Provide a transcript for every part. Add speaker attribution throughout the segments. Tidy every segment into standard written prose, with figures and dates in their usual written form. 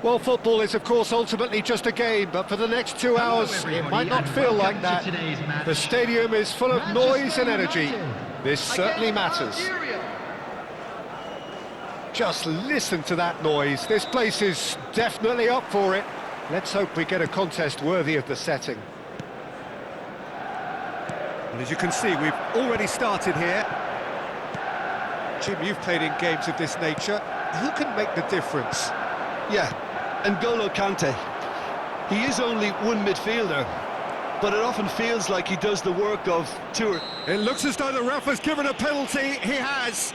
Speaker 1: Well, football is, of course, ultimately just a game, but for the next 2 hours, it might not feel like that. The stadium is full of noise and energy. This certainly matters.
Speaker 2: Algeria.
Speaker 1: Just listen to that noise. This place is definitely up for it. Let's hope we get a contest worthy of the setting. And as you can see, we've already started here. Jim, you've played in games of this nature. Who can make the difference?
Speaker 3: Yeah, N'Golo Kante. He is only one midfielder, but it often feels like he does the work of two.
Speaker 1: It looks as though the ref has given a penalty. He has.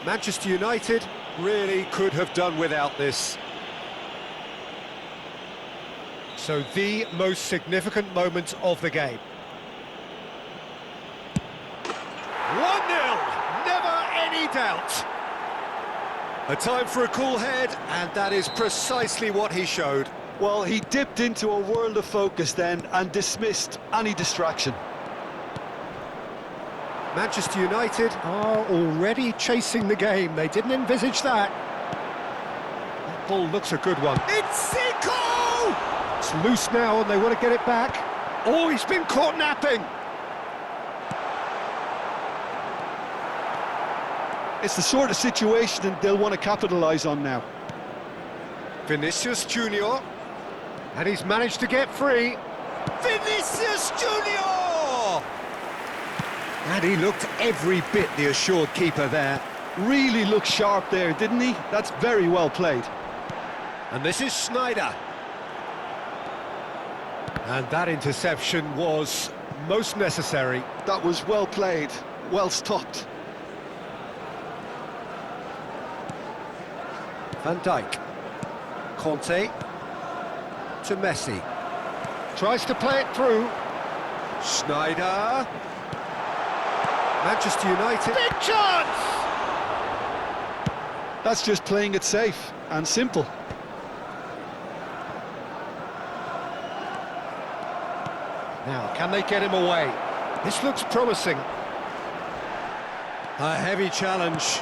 Speaker 1: Manchester United really could have done without this. So the most significant moment of the game. 1-0, never any doubt. A time for a cool head, and that is precisely what he showed.
Speaker 3: Well, he dipped into a world of focus then and dismissed any distraction.
Speaker 1: Manchester United are already chasing the game. They didn't envisage that. That ball looks a good one. It's Zico! It's loose now and they want to get it back. Oh, he's been caught napping.
Speaker 3: It's the sort of situation they'll want to capitalise on now.
Speaker 1: Vinicius Junior, and he's managed to get free. Vinicius Junior! And he looked every bit the assured keeper there.
Speaker 3: Really looked sharp there, didn't he? That's very well played.
Speaker 1: And this is Schneider. And that interception was most necessary.
Speaker 3: That was well played, well stopped.
Speaker 1: Van Dijk. Conte. To Messi. Tries to play it through. Schneider. Manchester United. Big chance!
Speaker 3: That's just playing it safe and simple.
Speaker 1: Now, can they get him away? This looks promising. A heavy challenge.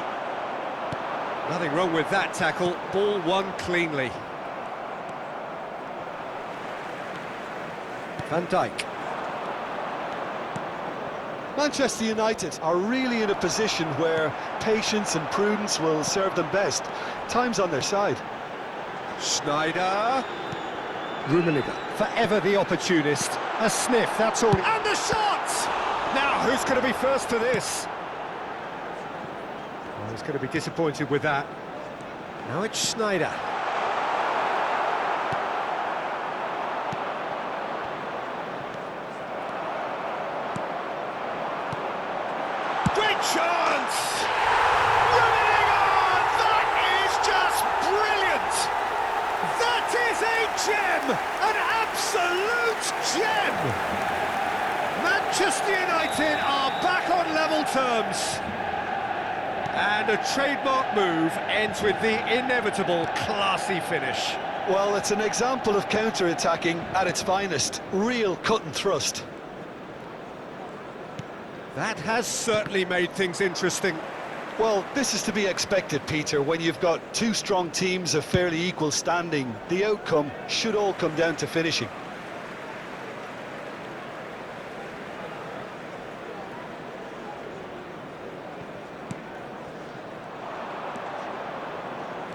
Speaker 1: Nothing wrong with that tackle. Ball won cleanly. Van Dijk.
Speaker 3: Manchester United are really in a position where patience and prudence will serve them best. Time's on their side.
Speaker 1: Schneider. Rummenigge, forever the opportunist. A sniff, that's all. And the shot! Now, who's going to be first to this? Well, he's going to be disappointed with that. Now it's Schneider. Great chance! Rummenigge! That is just brilliant! That is a gem! An absolute gem! Manchester United are back on level terms. And a trademark move ends with the inevitable classy finish.
Speaker 3: Well, it's an example of counter-attacking at its finest. Real cut and thrust.
Speaker 1: That has certainly made things interesting.
Speaker 3: Well, this is to be expected, Peter, when you've got two strong teams of fairly equal standing. The outcome should all come down to finishing.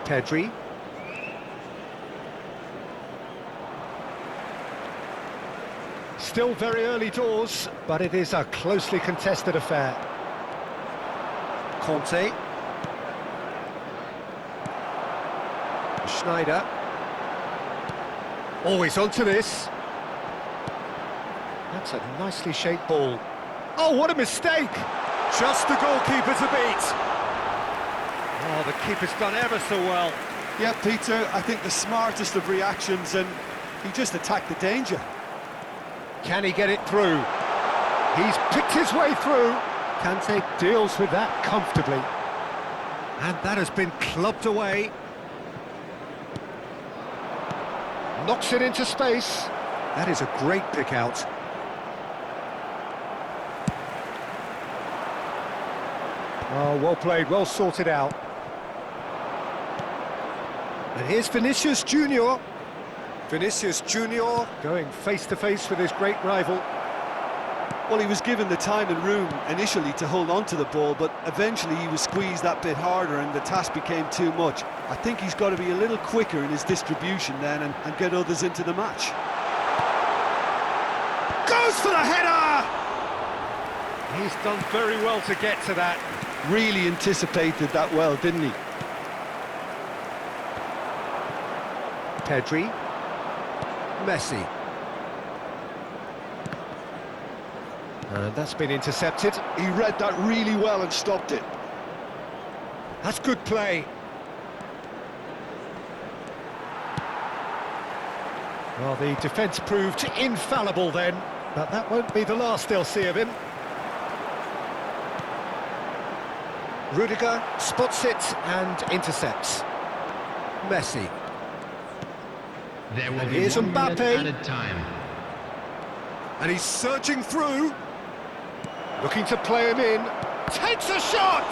Speaker 1: Pedri. Still very early doors, but it is a closely contested affair. Conte. Schneider. Always onto this. That's a nicely shaped ball. Oh, what a mistake! Just the goalkeeper to beat. Oh, the keeper's done ever so well.
Speaker 3: Yeah, Peter, I think the smartest of reactions, and he just attacked the danger.
Speaker 1: Can he get it through? He's picked his way through. Kante deals with that comfortably. And that has been clubbed away. Knocks it into space. That is a great pick out. Oh, well played, well sorted out. And here's Vinicius Junior. Vinicius Junior going face-to-face with his great rival.
Speaker 3: Well, he was given the time and room initially to hold on to the ball, but eventually he was squeezed that bit harder and the task became too much. I think he's got to be a little quicker in his distribution then and get others into the match.
Speaker 1: Goes for the header! He's done very well to get to that.
Speaker 3: Really anticipated that well, didn't he?
Speaker 1: Pedri. Messi. And that's been intercepted.
Speaker 3: He read that really well and stopped it.
Speaker 1: That's good play. Well, the defence proved infallible then, but that won't be the last they'll see of him. Rudiger spots it and intercepts. Messi.
Speaker 2: There will
Speaker 1: And
Speaker 2: be
Speaker 1: here's
Speaker 2: 1 minute
Speaker 1: Mbappe.
Speaker 2: added time.
Speaker 1: And he's surging through. Looking to play him in. Takes a shot!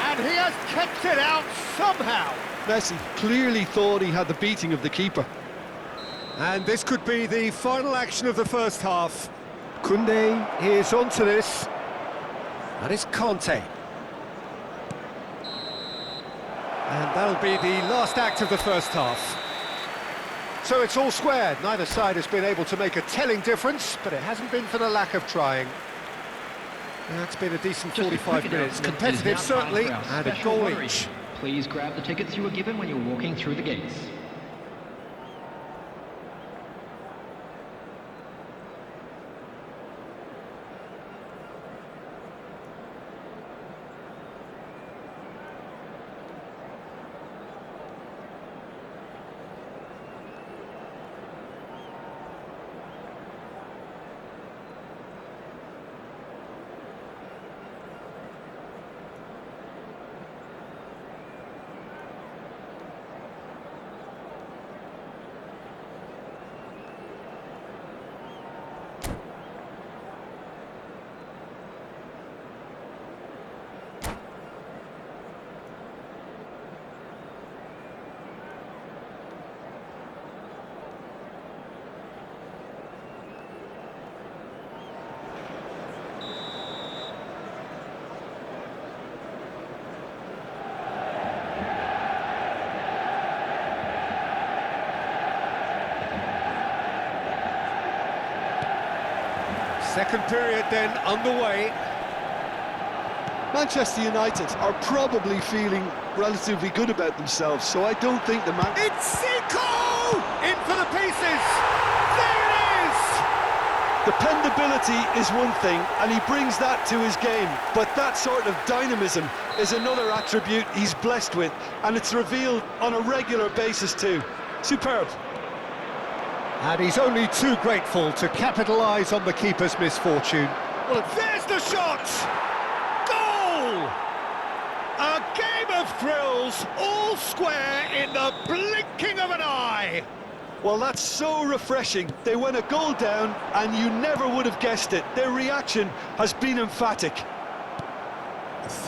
Speaker 1: And he has kept it out somehow.
Speaker 3: Messi clearly thought he had the beating of the keeper.
Speaker 1: And this could be the final action of the first half. Koundé is onto this. That is Conte. And that'll be the last act of the first half. So it's all square. Neither side has been able to make a telling difference, but it hasn't been for the lack of trying. It's been a decent
Speaker 2: Just a
Speaker 1: 45
Speaker 2: quick
Speaker 1: minutes.
Speaker 2: announcement is
Speaker 1: Competitive,
Speaker 2: now time
Speaker 1: certainly,
Speaker 2: for our
Speaker 1: and a
Speaker 2: special
Speaker 1: goal
Speaker 2: lottery.
Speaker 1: each.
Speaker 2: Please grab the tickets you were given when you were walking through the gates.
Speaker 1: Second period then underway.
Speaker 3: Manchester United are probably feeling relatively good about themselves, so I don't think the man...
Speaker 1: It's Zico! In for the pieces! There it is!
Speaker 3: Dependability is one thing, and he brings that to his game, but that sort of dynamism is another attribute he's blessed with, and it's revealed on a regular basis too. Superb.
Speaker 1: And he's only too grateful to capitalise on the keeper's misfortune. Well, there's the shot! Goal! A game of thrills, all square in the blinking of an eye.
Speaker 3: Well, that's so refreshing. They went a goal down, and you never would have guessed it. Their reaction has been emphatic.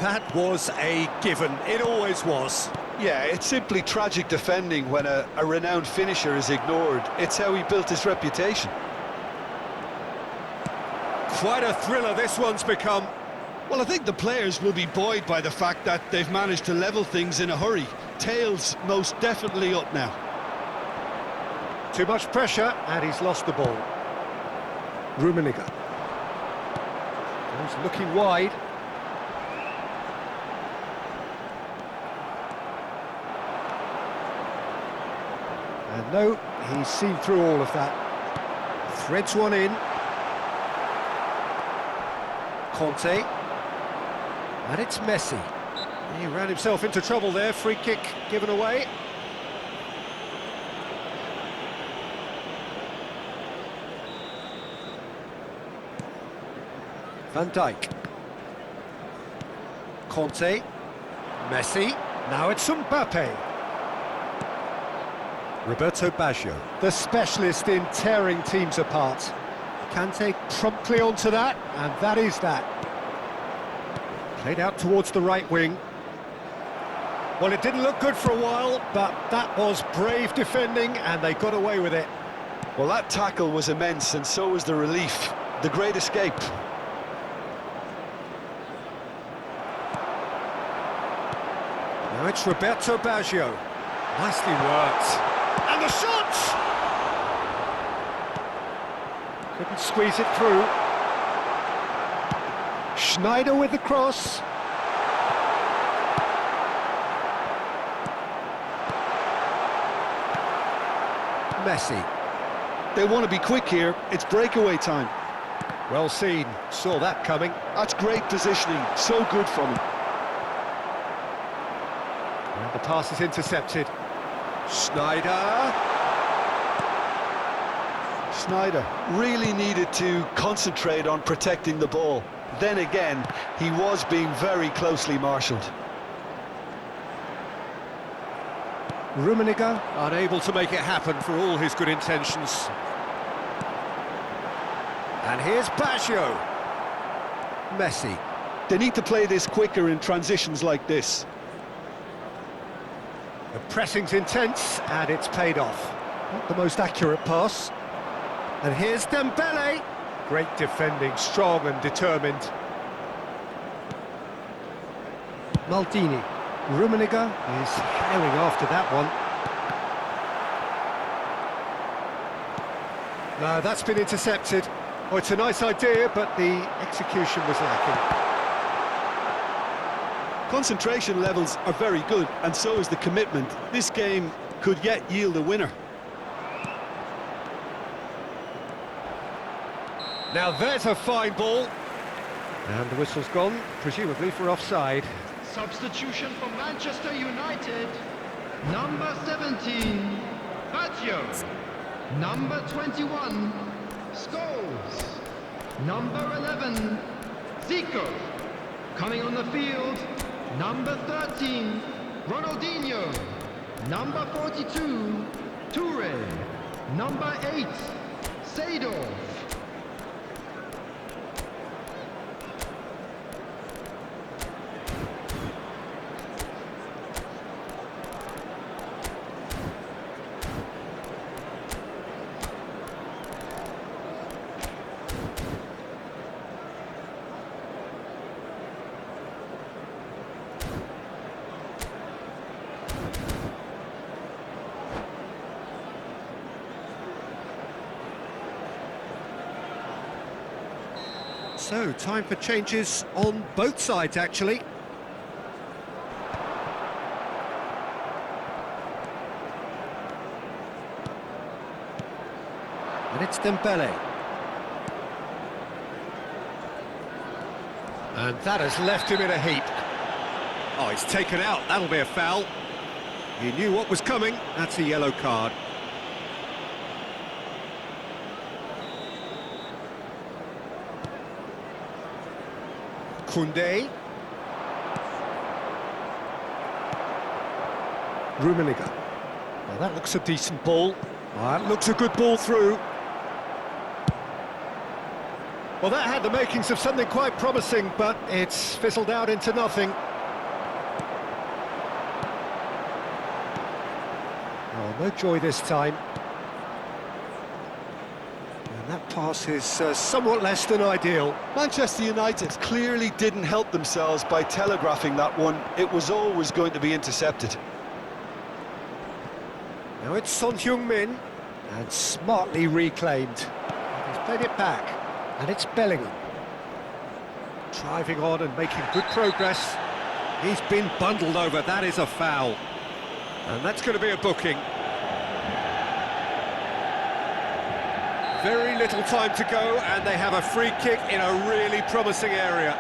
Speaker 1: That was a given. It always was.
Speaker 3: Yeah, it's simply tragic defending when a renowned finisher is ignored. It's how he built his reputation.
Speaker 1: Quite a thriller this one's become.
Speaker 3: Well, I think the players will be buoyed by the fact that they've managed to level things in a hurry. Tails most definitely up now.
Speaker 1: Too much pressure, and he's lost the ball. Rummenigge. He's looking wide. And no, he's seen through all of that. Threads one in. Conte. And it's Messi. He ran himself into trouble there. Free kick given away. Van Dijk. Conte. Messi. Now it's Mbappe. Roberto Baggio, the specialist in tearing teams apart. Kante promptly onto that, and that is that. Played out towards the right wing. Well, it didn't look good for a while, but that was brave defending, and they got away with it.
Speaker 3: Well, that tackle was immense, and so was the relief. The great escape.
Speaker 1: Now it's Roberto Baggio. Nicely worked. And the shot! Couldn't squeeze it through. Schneider with the cross. Messi.
Speaker 3: They want to be quick here. It's breakaway time.
Speaker 1: Well seen. Saw that coming.
Speaker 3: That's great positioning. So good from him.
Speaker 1: And the pass is intercepted. Schneider.
Speaker 3: Schneider really needed to concentrate on protecting the ball. Then again, he was being very closely marshalled.
Speaker 1: Rummenigge unable to make it happen for all his good intentions. And here's Baggio. Messi.
Speaker 3: They need to play this quicker in transitions like this.
Speaker 1: The pressing's intense, and it's paid off. Not the most accurate pass. And here's Dembele. Great defending, strong and determined. Maldini. Rummenigge is herring after that one. No, that's been intercepted. Oh, it's a nice idea, but the execution was lacking.
Speaker 3: Concentration levels are very good, and so is the commitment. This game could yet yield a winner.
Speaker 1: Now there's a fine ball. And the whistle's gone, presumably for offside.
Speaker 2: Substitution for Manchester United. Number 17, Baggio. Number 21, Scholes. Number 11, Zico. Coming on the field, number 13, Ronaldinho. Number 42, Toure. Number 8, Seedorf.
Speaker 1: So, time for changes on both sides, actually. And it's Dembele. And that has left him in a heap. Oh, he's taken out. That'll be a foul. He knew what was coming. That's a yellow card. Koundé. Rummenigge. Well, that looks a decent ball. Well, that looks a good ball through. Well, that had the makings of something quite promising, but it's fizzled out into nothing. Oh, no joy this time. And that pass is somewhat less than ideal.
Speaker 3: Manchester United clearly didn't help themselves by telegraphing that one. It was always going to be intercepted.
Speaker 1: Now it's Son Heung-min, and smartly reclaimed. He's played it back, and it's Bellingham. Driving on and making good progress. He's been bundled over, that is a foul. And that's going to be a booking. Very little time to go, and they have a free kick in a really promising area.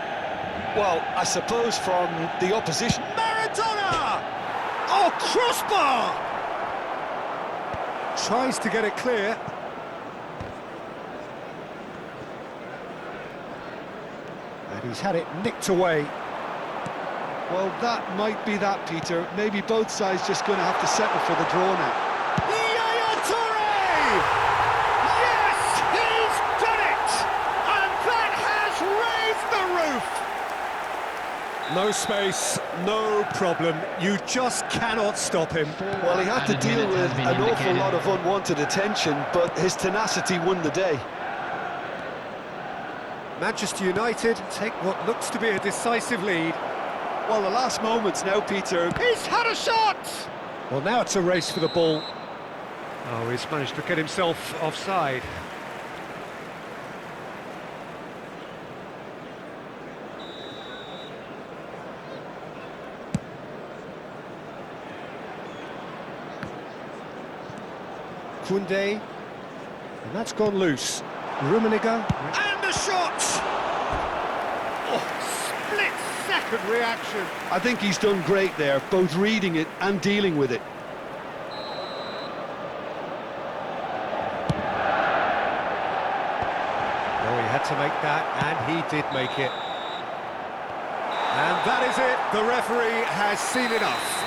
Speaker 3: Well, I suppose from the opposition.
Speaker 1: Maradona! Oh, crossbar! Tries to get it clear. And he's had it nicked away.
Speaker 3: Well, that might be that, Peter. Maybe both sides just going to have to settle for the draw now.
Speaker 1: Yaya Toure! Yes, he's done it! And that has raised the roof! No space, no problem. You just cannot stop him.
Speaker 3: Well, he had to deal with an awful lot of unwanted attention, but his tenacity won the day.
Speaker 1: Manchester United take what looks to be a decisive lead.
Speaker 3: Well, the last moments now, Peter.
Speaker 1: He's had a shot! Well, now it's a race for the ball. Oh, he's managed to get himself offside. Koundé, and that's gone loose. Rummenigge, and the shot! Oh, split-second reaction.
Speaker 3: I think he's done great there, both reading it and dealing with it.
Speaker 1: Oh, he had to make that, and he did make it. And that is it. The referee has seen enough.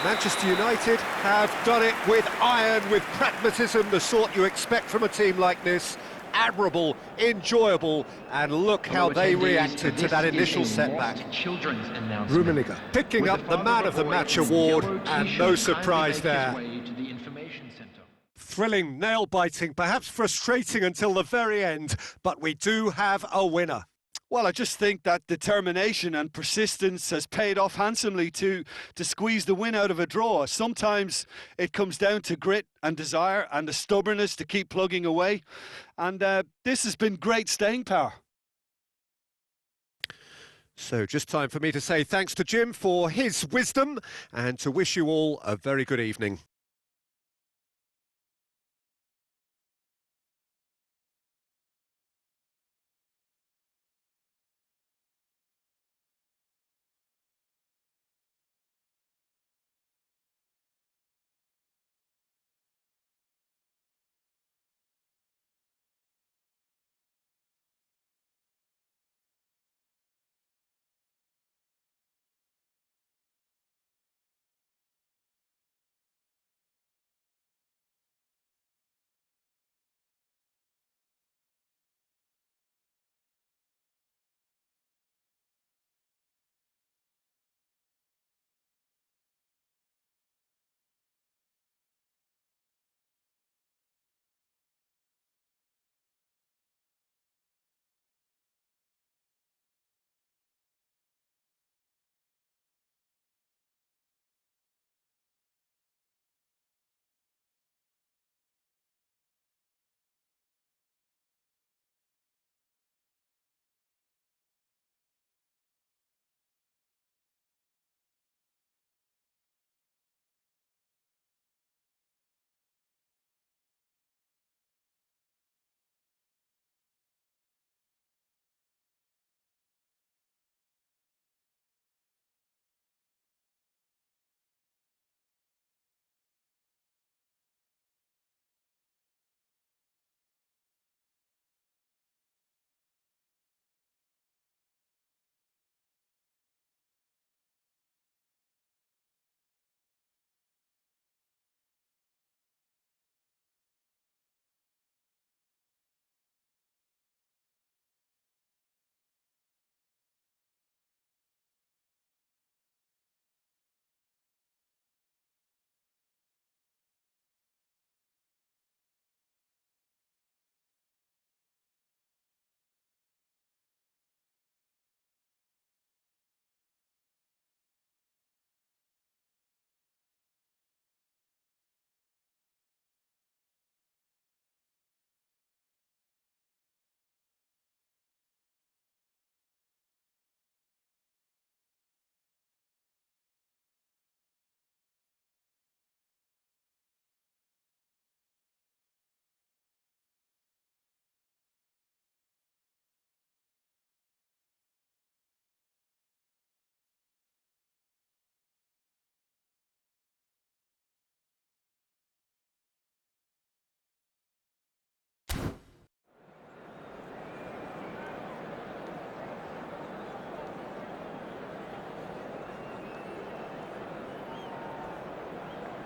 Speaker 1: Manchester United have done it with iron, with pragmatism, the sort you expect from a team like this. Admirable, enjoyable, and look how they reacted to that initial setback. Rummenigge picking up the Man of the Match award, and no surprise there. Thrilling, nail-biting, perhaps frustrating until the very end, but we do have a winner.
Speaker 3: Well, I just think that determination and persistence has paid off handsomely to squeeze the win out of a draw. Sometimes it comes down to grit and desire and the stubbornness to keep plugging away. And this has been great staying power.
Speaker 1: So just time for me to say thanks to Jim for his wisdom and to wish you all a very good evening.